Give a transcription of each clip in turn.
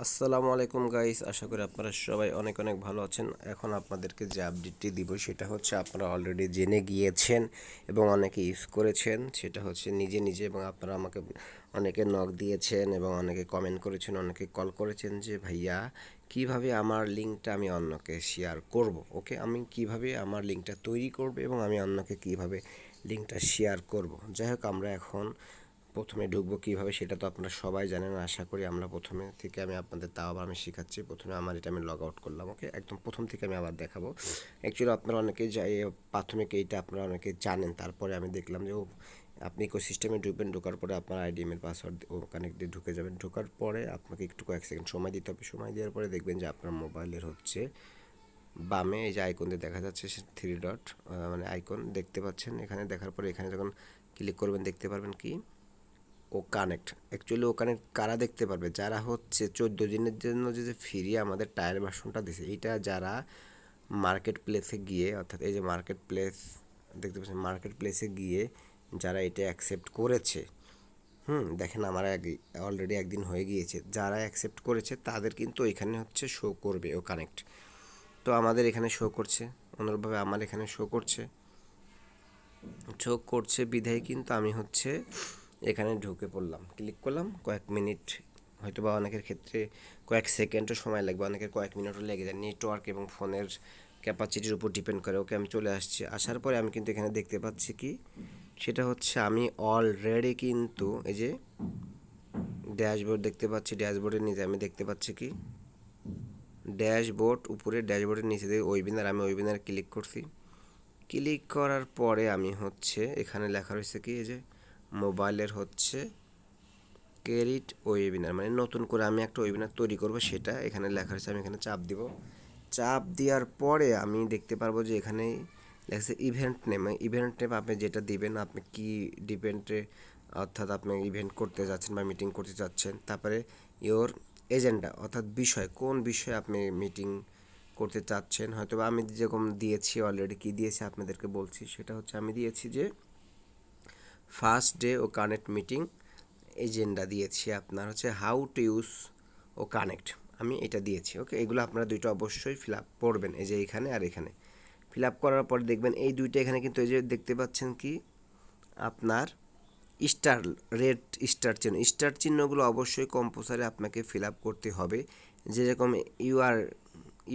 আসসালামু আলাইকুম গাইস, আশা করি আপনারা সবাই অনেক অনেক ভালো আছেন। এখন আপনাদেরকে যে আপডেটটি দিব সেটা হচ্ছে আপনারা অলরেডি জেনে গিয়েছেন এবং অনেকে ইউজ করেছেন। সেটা হচ্ছে নিজে নিজে, এবং আপনারা আমাকে অনেকে নক দিয়েছেন এবং অনেকে কমেন্ট করেছেন, অনেকে কল করেছেন যে ভাইয়া কিভাবে আমার লিঙ্কটা আমি অন্যকে শেয়ার করব। ওকে, আমি কিভাবে আমার লিঙ্কটা তৈরি করব এবং আমি অন্যকে কিভাবে লিঙ্কটা শেয়ার করব। যাই হোক, আমরা এখন প্রথমে ঢুকবো কীভাবে সেটা তো আপনারা সবাই জানেন। আশা করি আমরা প্রথমে থেকে আমি আপনাদের তাও আবার আমি শেখাচ্ছি। প্রথমে আমার এটা আমি লগ আউট করলাম। ওকে, একদম প্রথম থেকে আমি আবার দেখাবো। অ্যাকচুয়ালি আপনারা অনেকেই প্রাথমিক এইটা আপনারা অনেকে জানেন। তারপরে আমি দেখলাম যে আপনি ইকোসিস্টেমে ঢুকবেন, ঢোকার পরে আপনার আইডি ইমেল পাসওয়ার্ড ও কানেক্ট দিয়ে ঢুকে যাবেন। ঢোকার পরে আপনাকে একটু কয়েক সেকেন্ড সময় দিতে হবে। সময় দেওয়ার পরে দেখবেন যে আপনার মোবাইলের হচ্ছে বামে এই যে আইকন দিয়ে দেখা যাচ্ছে থ্রি ডট, মানে আইকন দেখতে পাচ্ছেন। এখানে দেখার পরে এখানে যখন ক্লিক করবেন দেখতে পারবেন কি ও কানেক্ট। অ্যাকচুয়ালি ও কানেক্ট কারা দেখতে পারবে? যারা হচ্ছে 14 দিনের জন্য যে ফ্রি আমাদের ট্রায়াল ভার্সনটা দিছে, এইটা যারা মার্কেট প্লেসে গিয়ে, অর্থাৎ এই যে মার্কেট প্লেস দেখতে পাচ্ছেন, মার্কেট প্লেসে গিয়ে যারা এটা অ্যাকসেপ্ট করেছে, দেখেন আমার অলরেডি একদিন হয়ে গিয়েছে, যারা অ্যাকসেপ্ট করেছে তাদের কিন্তু এখানে হচ্ছে শো করবে ও কানেক্ট। তো আমাদের এখানে শো করছে, অনুরূপভাবে আমার এখানে শো করছে বিধায় কিন্তু আমি হচ্ছে এখানে ঢুকে পড়লাম, ক্লিক করলাম। কয়েক মিনিট, হয়তো বা অনেকের ক্ষেত্রে কয়েক সেকেন্ডও সময় লাগবে, অনেকের কয়েক মিনিটও লেগে যায়। নেটওয়ার্ক এবং ফোনের ক্যাপাসিটির উপর ডিপেন্ড করে। ওকে, আমি চলে আসছি। আসার পরে আমি কিন্তু এখানে দেখতে পাচ্ছি কি, সেটা হচ্ছে আমি অলরেডি কিন্তু এই যে ড্যাশবোর্ড দেখতে পাচ্ছি। ড্যাশবোর্ডের নিচে আমি দেখতে পাচ্ছি কি ড্যাশবোর্ড, উপরে ড্যাশবোর্ডের নিচে দিয়ে ওয়েবিনার, আমি ওয়েবিনারে ক্লিক করছি। ক্লিক করার পরে আমি হচ্ছে এখানে লেখা রয়েছে কি, এই যে মোবাইলের হচ্ছে ক্রেডিট ওয়েবিনার, মানে নতুন করে আমি একটা ওয়েবিনার তৈরি করব, সেটা এখানে লেখা রয়েছে। আমি এখানে চাপ দিব। চাপ দেওয়ার পরে আমি দেখতে পারবো যে এখানে লেখা ইভেন্ট নেম। ইভেন্ট নেম আপনি যেটা দিবেন, আপনি কি ইভেন্টে, অর্থাৎ আপনি ইভেন্ট করতে যাচ্ছেন বা মিটিং করতে যাচ্ছেন। তারপরে ইওর এজেন্ডা, অর্থাৎ বিষয়, কোন বিষয়ে আপনি মিটিং করতে চাচ্ছেন। হয়তো আমি যেরকম দিয়েছি অলরেডি, কি দিয়েছি আপনাদেরকে বলছি, সেটা হচ্ছে আমি দিয়েছি যে ফার্স্ট ডে ও কানেক্ট মিটিং এজেন্ডা দিয়েছি আপনার হচ্ছে হাউ টু ইউজ ও কানেক্ট, আমি এটা দিয়েছি। ওকে, এগুলো আপনারা দুইটা অবশ্যই ফিল আপ করবেন, এই যে এখানে আর এখানে ফিল আপ করার পরে দেখবেন এই দুইটা এখানে কিন্তু এই যে দেখতে পাচ্ছেন কি আপনার স্টার, রেড স্টার চিহ্নগুলো অবশ্যই কম্পালসারি আপনাকে ফিল আপ করতে হবে। যেরকম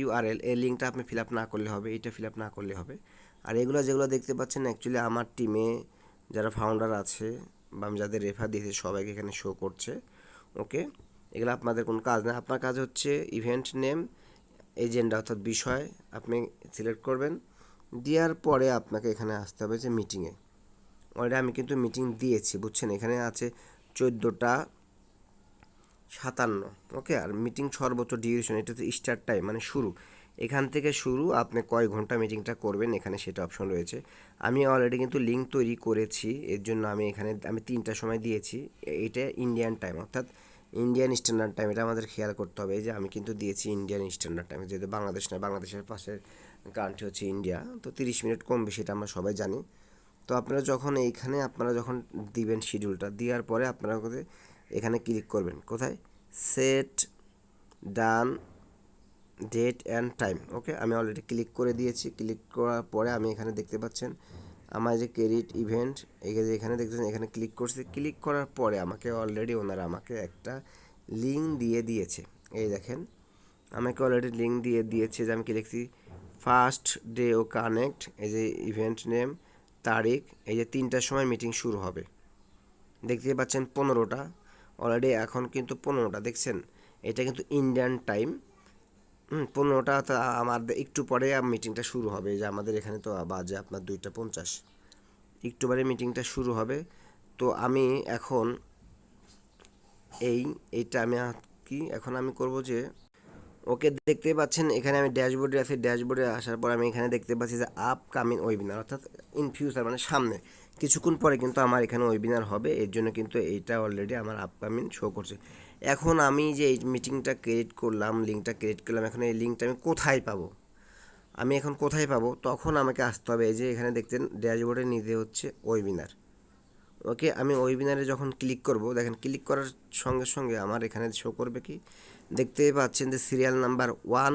ইউআরএল, এই লিঙ্কটা আপনি ফিল আপ না করলে হবে, এইটা ফিল আপ না করলে হবে। আর এগুলো যেগুলো দেখতে পাচ্ছেন, অ্যাকচুয়ালি আমার টিমে যারা ফাউন্ডার আছে বা আমি যাদের রেফার দিয়েছি সবাইকে এখানে শো করছে। ওকে, এগুলো আপনাদের কোনো কাজ না। আপনার কাজ হচ্ছে ইভেন্ট নেম, এজেন্ডা অর্থাৎ বিষয় আপনি সিলেক্ট করবেন। দেওয়ার পরে আপনাকে এখানে আসতে হবে যে মিটিংয়ে। অলরেডি আমি কিন্তু মিটিং দিয়েছি, বুঝছেন, এখানে আছে 14:57। ওকে, আর মিটিং সর্বোচ্চ ডিউরেশন, এটা হচ্ছে স্টার্ট টাইম মানে শুরু, এখান থেকে শুরু, আপনি কয় ঘন্টা মিটিংটা করবেন এখানে সেটা অপশন রয়েছে। আমি অলরেডি কিন্তু লিঙ্ক তৈরি করেছি, এর জন্য আমি এখানে 3টার সময় দিয়েছি। এটা ইন্ডিয়ান টাইম, অর্থাৎ ইন্ডিয়ান স্ট্যান্ডার্ড টাইম, এটা আমাদের খেয়াল করতে হবে। এই যে আমি কিন্তু দিয়েছি ইন্ডিয়ান স্ট্যান্ডার্ড টাইম, যেহেতু বাংলাদেশ নয়, বাংলাদেশের পাশের কান্ট্রি হচ্ছে ইন্ডিয়া, তো 30 মিনিট কম বেশি এটা আমরা সবাই জানি। তো আপনারা যখন আপনারা যখন দিবেন শিডিউলটা, দেওয়ার পরে আপনারা এখানে ক্লিক করবেন, কোথায় set done date and time. Okay, আমি অলরেডি ক্লিক করে দিয়েছি। ক্লিক করার পরে আমি এখানে দেখতে পাচ্ছেন আমার যে ক্রেডিট ইভেন্ট, এখানে দেখতেছেন, এখানে ক্লিক করছি। ক্লিক করার পরে আমাকে অলরেডি ওনারা আমাকে একটা লিঙ্ক দিয়ে দিয়েছে। এই দেখেন, আমাকে অলরেডি লিঙ্ক দিয়ে দিয়েছে, যে আমি কি লিখছি, ফার্স্ট ডে ও কানেক্ট, এই যে ইভেন্ট নেম, তারিখ, এই যে 3টার সময় মিটিং শুরু হবে। দেখতে পাচ্ছেন 15টা, অলরেডি এখন কিন্তু 15টা, দেখছেন, এটা কিন্তু ইন্ডিয়ান টাইম। 15টা, আমাদের একটু পরে মিটিংটা শুরু হবে। যে আমাদের এখানে তো বাজে আপনার 2:50, একটু পরে মিটিংটা শুরু হবে। তো আমি এখন এইটা আমি কি এখন আমি করব যে, ওকে, দেখতে পাচ্ছেন এখানে আমি ড্যাশবোর্ডে আছি। ড্যাশবোর্ডে আসার পর আমি এখানে দেখতে পাচ্ছি যে আপকামিং ওয়েবিনার, অর্থাৎ ইন ফিউচার মানে সামনে কিছুক্ষণ পরে কিন্তু আমার এখানে ওয়েবিনার হবে। এর জন্য কিন্তু এইটা অলরেডি আমার আপকামিং শো করছে। এখন আমি যে এই মিটিংটা ক্রিয়েট করলাম, লিঙ্কটা ক্রিয়েট করলাম, এখন এই লিঙ্কটা আমি কোথায় পাবো? আমি এখন কোথায় পাবো? তখন আমাকে আসতে হবে, এই যে এখানে দেখছেন ড্যাশবোর্ডে নিতে হচ্ছে ওয়েবিনার। ওকে, আমি ওয়েবিনারে যখন ক্লিক করব, দেখেন ক্লিক করার সঙ্গে সঙ্গে আমার এখানে শো করবে কি, দেখতেই পাচ্ছেন যে সিরিয়াল নাম্বার 1,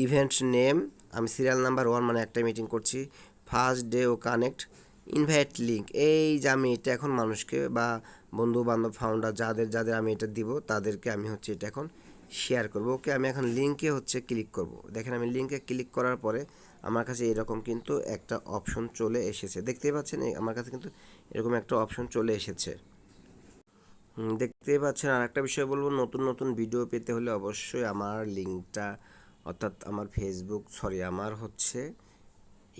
ইভেন্ট নেম, আমি সিরিয়াল নাম্বার 1 মানে একটা মিটিং করছি, ফার্স্ট ডে ও কানেক্ট, ইনভাইট লিঙ্ক। এই যে আমি এটা এখন মানুষকে বা বন্ধু বান্ধব ফাউন্ডার যাদের যাদের আমি এটা দিব তাদেরকে আমি হচ্ছে এটা এখন শেয়ার করবো। ওকে, আমি এখন লিঙ্কে হচ্ছে ক্লিক করব। দেখেন আমি লিঙ্কে ক্লিক করার পরে আমার কাছে এরকম কিন্তু একটা অপশন চলে এসেছে, দেখতেই পাচ্ছেন আমার কাছে কিন্তু এরকম একটা অপশন চলে এসেছে। দেখতেই পাচ্ছেন। আর একটা বিষয় বলবো, নতুন নতুন ভিডিও পেতে হলে অবশ্যই আমার লিঙ্কটা, অর্থাৎ আমার আমার হচ্ছে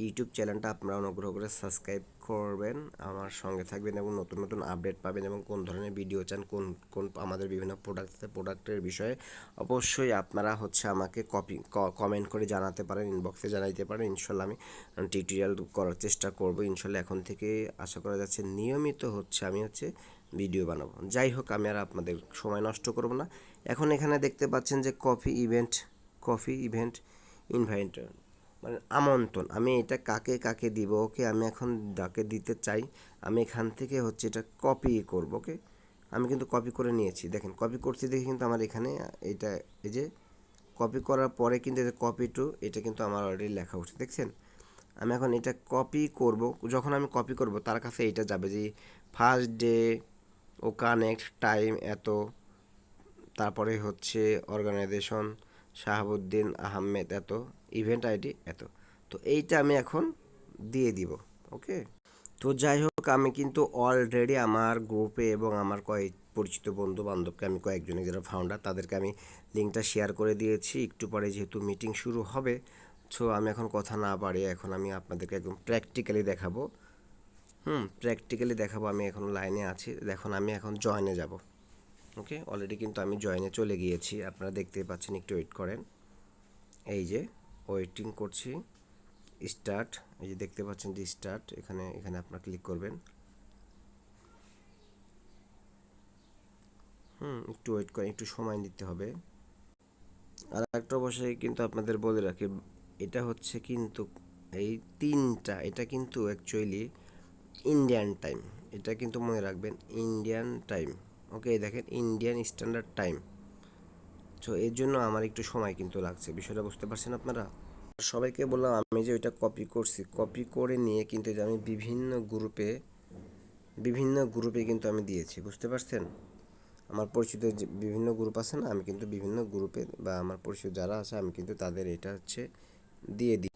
ইউটিউব চ্যানেলটা আপনারা অনুগ্রহ করে সাবস্ক্রাইব করবেন, আমার সঙ্গে থাকবেন এবং নতুন নতুন আপডেট পাবেন এবং কোন ধরনের ভিডিও চান, কোন কোন আমাদের বিভিন্ন প্রোডাক্টের বিষয়ে অবশ্যই আপনারা হচ্ছে আমাকে কমেন্ট করে জানাতে পারেন, ইনবক্সে জানাইতে পারেন। ইনশাল্লাহ আমি টিউটোরিয়াল করার চেষ্টা করব। ইনশাল্লাহ এখন থেকে আশা করা যাচ্ছে নিয়মিত আমি হচ্ছে ভিডিও বানাবো। যাই হোক, আমি আর আপনাদের সময় নষ্ট করব না। এখন এখানে দেখতে পাচ্ছেন যে কফি ইভেন্ট ইনভাইট, মানে আমন্ত্রণ, আমি এটা কাকে কাকে দিব। ওকে, আমি এখন যাকে দিতে চাই আমি এখান থেকে হচ্ছে এটা কপি করব। ওকে, আমি কিন্তু কপি করে নিয়েছি, দেখেন কপি করছি দেখে কিন্তু আমার এখানে এটা, এই যে কপি করার পরে কিন্তু এটা কপি টু, এটা কিন্তু আমার অলরেডি লেখা উঠছে, দেখছেন। আমি এখন এটা কপি করব, যখন আমি কপি করব তার কাছে এটা যাবে যে ফার্স্ট ডে ও কানেক্ট টাইম এত, তারপরে হচ্ছে অর্গানাইজেশন শাহাবুদ্দিন আহমেদ এত, ইভেন্ট আইডি এত। তো এইটা আমি এখন দিয়ে দিব। ওকে, তো যাই হোক, আমি কিন্তু অলরেডি আমার গ্রুপে এবং আমার কয়েক পরিচিত বন্ধু বান্ধবকে, আমি কয়েকজনের যারা ফাউন্ডার তাদেরকে আমি লিঙ্কটা শেয়ার করে দিয়েছি। একটু পরে যেহেতু মিটিং শুরু হবে, সো আমি এখন কথা না বাড়িয়ে এখন আমি আপনাদেরকে একদম প্র্যাকটিক্যালি দেখাবো। প্র্যাকটিক্যালি দেখাবো। আমি এখন লাইনে আছি, দেখুন আমি এখন জয়েনে যাব। ওকে, অলরেডি কিন্তু আমি জয়েনে চলে গিয়েছি, আপনারা দেখতেই পাচ্ছেন, একটু ওয়েট করেন। এই যে ওয়েটিং করছি, স্টার্ট, এই যে দেখতে পাচ্ছেন যে স্টার্ট, এখানে এখানে আপনারা ক্লিক করবেন। একটু ওয়েট করেন, একটু সময় দিতে হবে। আর একটা অবশ্যই কিন্তু আপনাদের বলে রাখি, এটা হচ্ছে কিন্তু এই তিনটা, এটা কিন্তু অ্যাকচুয়ালি ইন্ডিয়ান টাইম, এটা কিন্তু মনে রাখবেন, ইন্ডিয়ান টাইম। ওকে, দেখেন ইন্ডিয়ান স্ট্যান্ডার্ড টাইম। সো এর জন্য আমার একটু সময় কিন্তু লাগছে, বিষয়টা বুঝতে পারছেন আপনারা। সবাইকে বললাম আমি যে ওইটা কপি করছি, কপি করে নিয়ে কিন্তু যে আমি বিভিন্ন গ্রুপে কিন্তু আমি দিয়েছি, বুঝতে পারছেন। আমার পরিচিত যে বিভিন্ন গ্রুপ আছে না, আমি কিন্তু বিভিন্ন গ্রুপে বা আমার পরিচিত যারা আছে আমি কিন্তু তাদের এটা হচ্ছে দিয়ে দিই।